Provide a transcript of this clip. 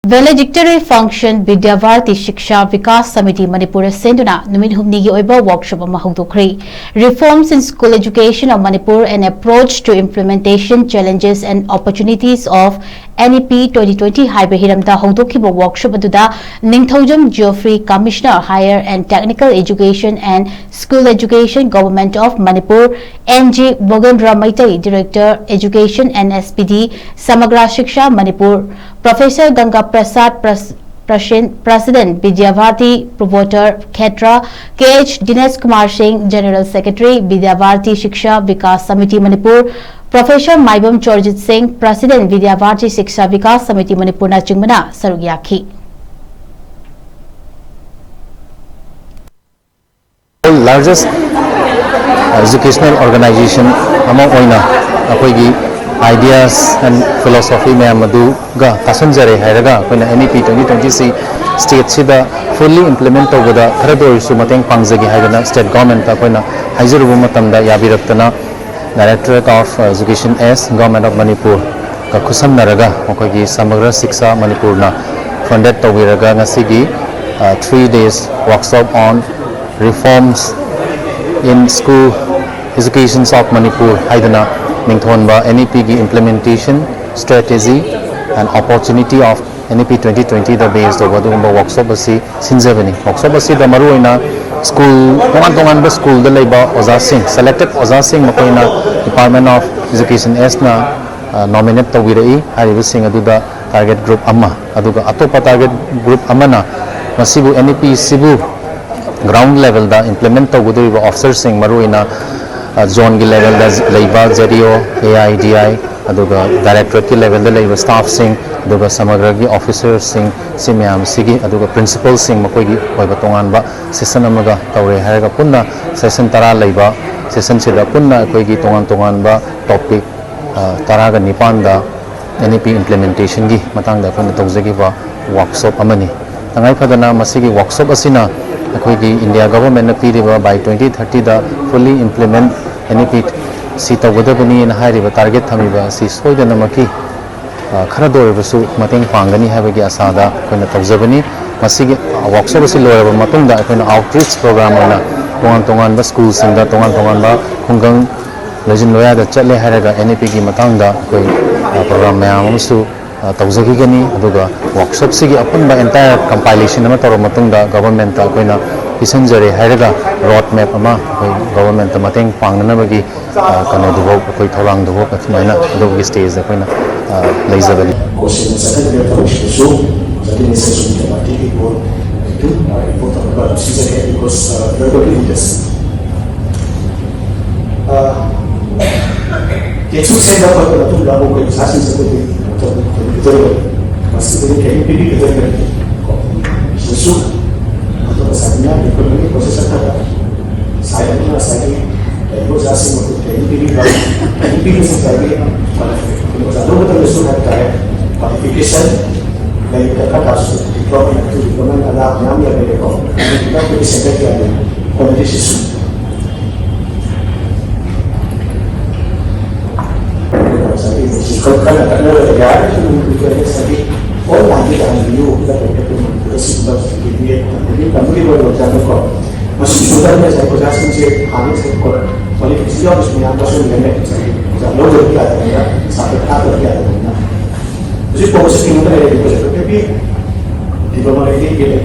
Valedictory function Vidya Bharati Shiksha Vikash Samiti Manipur Sinduna Numit Humnigi Oiba workshop ama HOUDOKKHRE Reforms in School Education of Manipur and Approach to Implementation Challenges and Opportunities of NEP 2020 Haiba Hiramda HOUDOKKHIBA workshop aduda Ningthaujam Geoffrey Commissioner Higher and Technical Education and School Education Government of Manipur NJ Bogandra Maitai Director Education and SPD Samagra Shiksha Manipur Professor Ganga Prasad President Vidya Bharati Promoter Khetra KH Dinesh Kumar Singh General Secretary Vidya Bharati Shiksha Vikash Samiti Manipur Professor Maibam Chorjit Singh President Vidya Bharati Shiksha Vikash Samiti Manipur na chingmana saruk yakhi. Largest educational organization among oina akoigi ideas and philosophy me amadu ga tasanjare hairaga koina NEP 2020 state sida fully implement tawada kharado isu mateng pangjagi haigana state government ta koina haijirubu matamda yabiraktana Directorate of Education S Government of Manipur ka khusamnaraga mokogi samagra shiksha Manipur na funded tawiraga ngasigi 3 days workshop on reforms in school educations of Manipur haidana Ningthonba NEP gi implementation strategy and opportunity of NEP 2020 the based over the workshop asi sinjabani workshop asi da maruina school tongan ba school da leiba ozasing selected ozasing makoina Department of Education S na nominate tawirai haribu sing aduda target group amma aduga atopa target group amana masibu NEP sibu ground level da implement tawuduriba officer sing maruina zone ki level da leiba ZDO AIDI aduga directorate ki level da leiba staff sing aduga samagra ki officers sing simyam sigi aduga principal sing makoi gi oiba tongan ba session amaga tawre haraga punna session tara leiba session sida punna koi gi tongan ba topic tara ga nipan da NEP implementation gi matang da punna tawjagi ba workshop amani tangai phadana masigi workshop asina akoigi India government na piriba by 2030 da fully implement NEP si tawgadabani na hairiba target thamiba si soidana maki khara doribasu mateng pangani habagi asada koina tawjabani masigi workshop asi loiraba matungda koina outreach program ona tongan ba school singda tongan ba khungang lejin loya da chatle haraga NEP gi matangda koi program mayam amsu tawjagi gani aduga workshop sigi apunba entire compilation ama toro matungda government ta koina isanjare haraga road map ama koi government ta mateng pangnana bagi kano dubo koi thorang dubo pathmaina adugi stage da koina leizabani masih dari KPP kita kan sesuatu atau misalnya ekonomi proses apa saya pernah saya negosiasi untuk KPP itu sebagai kalau betul betul ada qualification dari kata diploma itu diploma ada namanya berapa kita bisa sebagai kompetisi kalau ada negara itu mungkin sekali orang lagi dalam video kita berkaitan dengan jadi kami di luar jalan kok masih sebenarnya saya percaya sih kami sekor kualifikasi harus punya pasal yang baik jadi kalau jadi ada sampai ada ada jadi posisi kita ada di posisi tapi di bawah ini kita